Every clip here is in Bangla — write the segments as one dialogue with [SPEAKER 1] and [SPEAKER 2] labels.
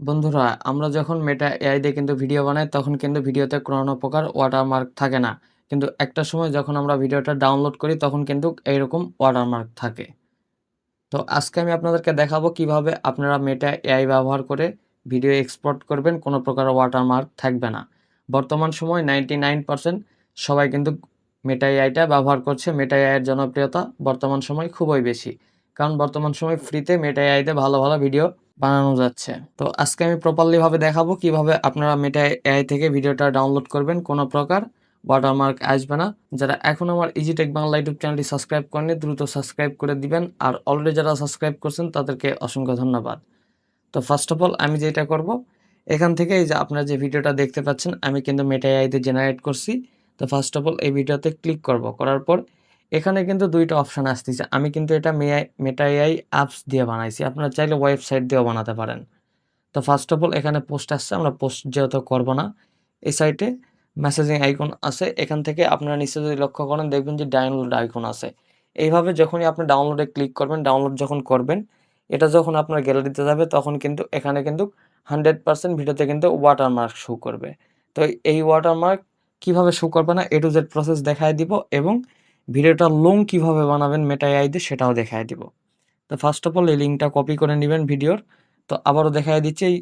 [SPEAKER 1] বন্ধুরা, আমরা যখন মেটা এআই দিয়ে কিন্তু ভিডিও বানাই তখন কিন্তু ভিডিওতে কোনো প্রকার ওয়াটারমার্ক থাকে না। কিন্তু একটা সময় যখন আমরা ভিডিওটা ডাউনলোড করি তখন কিন্তু এইরকম ওয়াটারমার্ক থাকে। তো আজকে আমি আপনাদেরকে দেখাবো কিভাবে আপনারা মেটা এআই ব্যবহার করে ভিডিও এক্সপোর্ট করবেন, কোনো প্রকার ওয়াটারমার্ক থাকবে না। বর্তমান সময় 99% সবাই কিন্তু মেটা এআইটা ব্যবহার করছে। মেটা এআই এর জনপ্রিয়তা বর্তমান সময় খুবই বেশি। কারণ বর্তমান সময় ফ্রিতে মেটা এআইতে ভালো ভিডিও বানানো যাচ্ছে। তো আজকে আমি প্রপারলি ভাবে দেখাবো কিভাবে আপনারা মেটা এআই থেকে ভিডিওটা ডাউনলোড করবেন, কোনো প্রকার ওয়াটারমার্ক আসবে না। যারা এখন আমার ইজিটেক বাংলা ইউটিউব চ্যানেলটি সাবস্ক্রাইব করেননি দ্রুত সাবস্ক্রাইব করে দিবেন, আর অলরেডি যারা সাবস্ক্রাইব করছেন তাদেরকে অসংখ্য ধন্যবাদ। তো ফার্স্ট অফ অল আমি যেটা করব, এখান থেকে এই যে আপনারা যে ভিডিওটা দেখতে পাচ্ছেন আমি কিন্তু মেটা এআইতে জেনারেট করছি। তো ফার্স্ট অফ অল এই ভিডিওতে ক্লিক করব, করার পর এখানে কিন্তু দুইটা অপশান আসতেছে। আমি কিন্তু এটা মেটা এআই অ্যাপস দিয়ে বানাইছি, আপনারা চাইলে ওয়েবসাইট দিয়েও বানাতে পারেন। তো ফার্স্ট অফ অল এখানে পোস্ট আসছে, আমরা পোস্ট যেহেতু করব না, এই সাইটে মেসেজিং আইকন আছে, এখান থেকে আপনারা নিচে যদি লক্ষ্য করেন দেখবেন যে ডাউনলোড আইকন আছে। এইভাবে যখনই আপনি ডাউনলোডে ক্লিক করবেন, ডাউনলোড যখন করবেন, এটা যখন আপনার গ্যালারিতে যাবে তখন কিন্তু এখানে কিন্তু 100% ভিডিওতে কিন্তু ওয়াটারমার্ক শো করবে। তো এই ওয়াটারমার্ক কিভাবে শো করবে না, A to Z প্রসেস দেখায় দিব, এবং ভিডিওটা লং কিভাবে বানাবেন মেটা এআই দিয়ে সেটাও দেখায় দিব। তো ফার্স্ট অফ অল এই লিঙ্কটা কপি করে নেবেন ভিডিওর। তো আবারও দেখায় দিচ্ছি, এই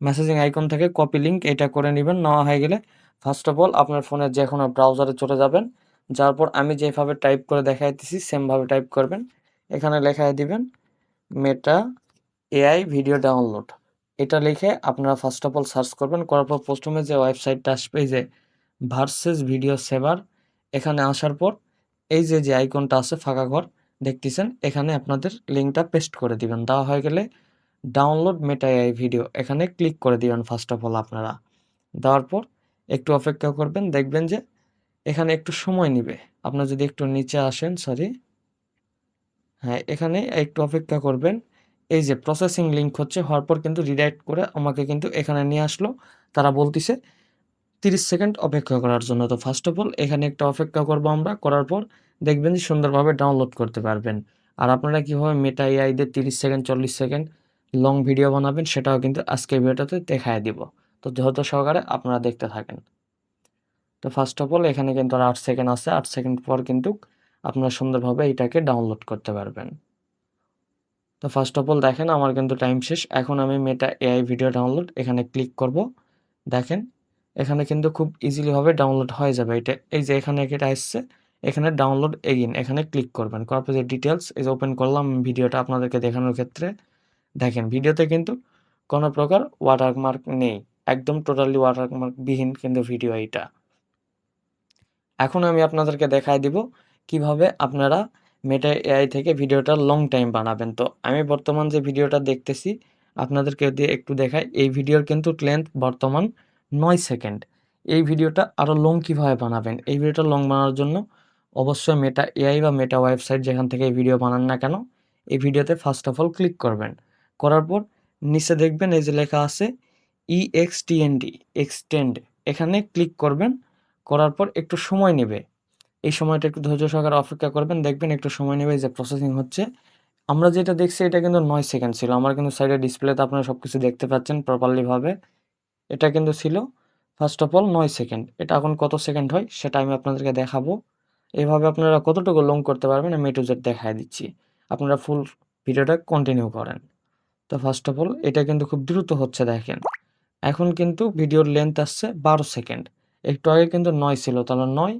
[SPEAKER 1] মেসেজিং আইকন থেকে কপি লিঙ্ক এটা করে নেবেন। নেওয়া হয়ে গেলে ফার্স্ট অফ অল আপনার ফোনের যে কোনো ব্রাউজারে চলে যাবেন, যাওয়ার পর আমি যেভাবে টাইপ করে দেখাইতেছি সেমভাবে টাইপ করবেন। এখানে লেখায় দিবেন মেটা এআই ভিডিও ডাউনলোড, এটা লিখে আপনারা ফার্স্ট অফ অল সার্চ করবেন। করার পর প্রথমে যে ওয়েবসাইটটা আসবে, এই যে ভার্সেস ভিডিও সেভার, এখানে আসার পর এই যে আইকনটা আছে ফাঁকা ঘর দেখতেছেন, এখানে আপনাদের লিঙ্কটা পেস্ট করে দিবেন। দেওয়া হয়ে গেলে ডাউনলোড মেটা এআই ভিডিও এখানে ক্লিক করে দিবেন ফার্স্ট অফ অল আপনারা। দেওয়ার পর একটু অপেক্ষা করবেন, দেখবেন যে এখানে একটু সময় নিবে। আপনারা যদি একটু নিচে আসেন, সরি, হ্যাঁ, এখানে একটু অপেক্ষা করবেন। এই যে প্রসেসিং লিঙ্ক হচ্ছে, হওয়ার পর কিন্তু রিডাইরেক্ট করে আমাকে কিন্তু এখানে নিয়ে আসলো। তারা বলতিছে 30 সেকেন্ড অপেক্ষা করার জন্য। তো ফার্স্ট অফ অল এখানে একটা অপেক্ষা করব আমরা, করার পর দেখবেন যে সুন্দরভাবে ডাউনলোড করতে পারবেন। আর আপনারা কীভাবে মেটা এআই দিয়ে 30 সেকেন্ড 40 সেকেন্ড লং ভিডিও বানাবেন সেটাও কিন্তু আজকের ভিডিওটাতে দেখায় দিব। তো ধৈর্য সহকারে আপনারা দেখতে থাকেন। তো ফার্স্ট অফ অল এখানে কিন্তু আর 8 সেকেন্ড আছে, 8 সেকেন্ড পর কিন্তু আপনারা সুন্দরভাবে এটাকে ডাউনলোড করতে পারবেন। তো ফার্স্ট অফ অল দেখেন আমার কিন্তু টাইম শেষ। এখন আমি মেটা এআই ভিডিও ডাউনলোড এখানে ক্লিক করব। দেখেন এখানে কিন্তু খুব ইজিলি ভাবে ডাউনলোড হয়ে যাবে। এটা এই যে এখানে এটা আসছে, এখানে ডাউনলোড এগেইন এখানে ক্লিক করবেন। করার পর যে ডিটেইলস এই যে ওপেন করলাম ভিডিওটা আপনাদেরকে দেখানোর ক্ষেত্রে, দেখেন ভিডিওতে কিন্তু কোনো প্রকার ওয়াটারমার্ক নেই, একদম টোটালি ওয়াটারমার্ক বিহীন কিন্তু ভিডিও এইটা। এখন আমি আপনাদেরকে দেখায় দিব কিভাবে আপনারা মেটা এআই থেকে ভিডিওটা লং টাইম বানাবেন। তো আমি বর্তমান যে ভিডিওটা দেখতেছি আপনাদেরকে দিয়ে একটু দেখাই। এই ভিডিওর কিন্তু লেন্থ বর্তমান 9 সেকেন্ড। এই ভিডিওটা আরও লং কিভাবে বানাবেন? এই ভিডিওটা লং বানানোর জন্য অবশ্যই মেটা এআই বা মেটা ওয়েবসাইট যেখান থেকে এই ভিডিও বানান না কেন, এই ভিডিওতে ফার্স্ট অফ অল ক্লিক করবেন। করার পর নিচে দেখবেন এই যে লেখা আছে EXTEND, এক্সটেন্ড, এখানে ক্লিক করবেন। করার পর একটু সময় নেবে। এই সময়টা একটু ধৈর্য সহকারে অপেক্ষা করবেন, দেখবেন একটু সময় নেবে, এই যে প্রসেসিং হচ্ছে। আমরা যেটা দেখছি এটা কিন্তু 9 সেকেন্ড ছিল। আমার কিন্তু সাইডে ডিসপ্লেতে আপনারা সবকিছু দেখতে পাচ্ছেন প্রপারলি ভাবে। এটা কিন্তু ছিল ফার্স্ট অফ অল 9 সেকেন্ড। এটা এখন কত সেকেন্ড হয় সেটা আমি আপনাদেরকে দেখাবো। এভাবে আপনারা কতটুকু লং করতে পারবেন আমি A to Z দেখায় দিচ্ছি। আপনারা ফুল ভিডিওটা কন্টিনিউ করেন। তো ফার্স্ট অফ অল এটা কিন্তু খুব দ্রুত হচ্ছে দেখেন। এখন কিন্তু ভিডিওর লেন্থ আসছে 12 সেকেন্ড। একটু আগে কিন্তু 9 ছিল, তাহলে 9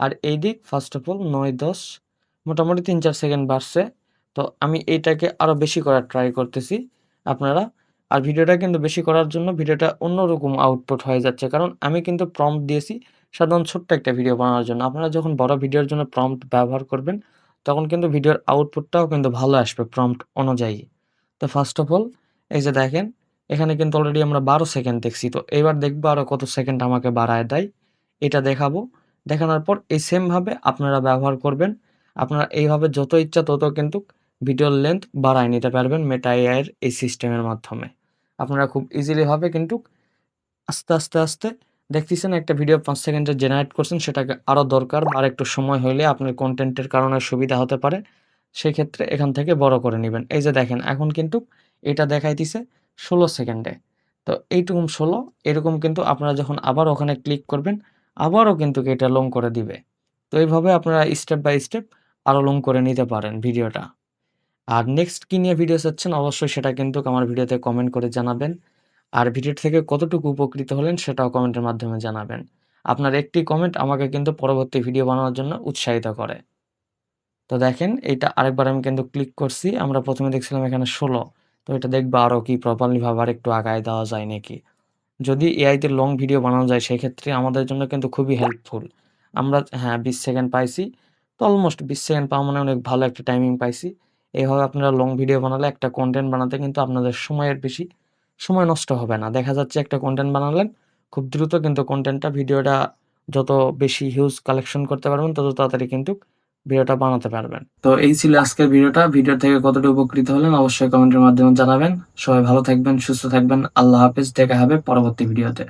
[SPEAKER 1] আর এই দিক ফার্স্ট অফ অল 9, 10 মোটামুটি 3-4 সেকেন্ড বাড়ছে। তো আমি এইটাকে আরও বেশি করার ট্রাই করতেছি আপনারা। আর ভিডিওটা কিন্তু বেশি করার জন্য ভিডিওটা অন্যরকম আউটপুট হয়ে যাচ্ছে, কারণ আমি কিন্তু প্রম্পট দিয়েছি সাধারণ ছোট্ট একটা ভিডিও বানানোর জন্য। আপনারা যখন বড় ভিডিওর জন্য প্রম্পট ব্যবহার করবেন তখন কিন্তু ভিডিওর আউটপুটটাও কিন্তু ভালো আসবে প্রম্পট অনুযায়ী। তো ফার্স্ট অফ অল এই যে দেখেন এখানে কিন্তু অলরেডি আমরা 12 সেকেন্ড দেখছি। তো এবার দেখবো আরও কত সেকেন্ড আমাকে বাড়ায় দেয়, এটা দেখাবো। দেখানোর পর এই সেমভাবে আপনারা ব্যবহার করবেন। আপনারা এইভাবে যত ইচ্ছা তত কিন্তু ভিডিওর লেন্থ বাড়ায় নিতে পারবেন মেটা এআই এর এই সিস্টেমের মাধ্যমে। আপনারা খুব ইজিলি ভাবে কিন্তু আস্তে আস্তে দেখতেছেন একটা ভিডিও 5 সেকেন্ডের জেনারেট করছেন, সেটাকে আরও দরকার বা আরেকটু সময় হইলে আপনার কনটেন্টের কারণে সুবিধা হতে পারে। সেক্ষেত্রে এখান থেকে বড় করে নিবেন। এই যে দেখেন এখন কিন্তু এটা দেখাইতেছে 16 সেকেন্ডে। তো এইরকম ১৬ এরকম কিন্তু আপনারা যখন আবার ওখানে ক্লিক করবেন, আবারও কিন্তু এটা লং করে দিবে। তো এইভাবে আপনারা স্টেপ বাই স্টেপ আরো লং করে নিতে পারেন ভিডিওটা। আর নেক্সট কি নিয়ে ভিডিও চাচ্ছেন অবশ্যই সেটা কিন্তু আমার ভিডিওতে কমেন্ট করে জানাবেন। আর ভিডিওটি থেকে কতটুকু উপকৃত হলেন সেটাও কমেন্টের মাধ্যমে জানাবেন। আপনার একটি কমেন্ট আমাকে কিন্তু পরবর্তী ভিডিও বানানোর জন্য উৎসাহিত করে। তো দেখেন এইটা আরেকবার আমি কিন্তু ক্লিক করছি। আমরা ১ম এ দেখছিলাম এখানে ১৬। তো এটা দেখবো আরো কি প্রপারলি ভাবে আরেকটু আগায় দেওয়া যায় নাকি। যদি এআই তে লং ভিডিও বানানো যায় সেক্ষেত্রে আমাদের জন্য কিন্তু খুবই হেল্পফুল। আমরা হ্যাঁ ২০ সেকেন্ড পাইছি। তো অলমোস্ট ২০ সেকেন্ড পাওয়া মানে অনেক ভালো একটা টাইমিং পাইছি। এভাবে আপনারা লং ভিডিও বানালে একটা কনটেন্ট বানাতে কিন্তু আপনাদের সময়ের বেশি সময় নষ্ট হবে না। দেখা যাচ্ছে একটা কনটেন্ট বানালেন, খুব দ্রুত কিন্তু কনটেন্টটা ভিডিওটা যত বেশি হিউজ কালেকশন করতে পারবেন তত তাড়াতাড়ি কিন্তু ভিডিওটা বানাতে পারবেন। তো এই ছিল আজকের ভিডিওটা। ভিডিও থেকে কতটা উপকৃত হলেন অবশ্যই কমেন্টের মাধ্যমে জানাবেন। সবাই ভালো থাকবেন, সুস্থ থাকবেন। আল্লাহ হাফেজ। দেখা হবে পরবর্তী ভিডিওতে।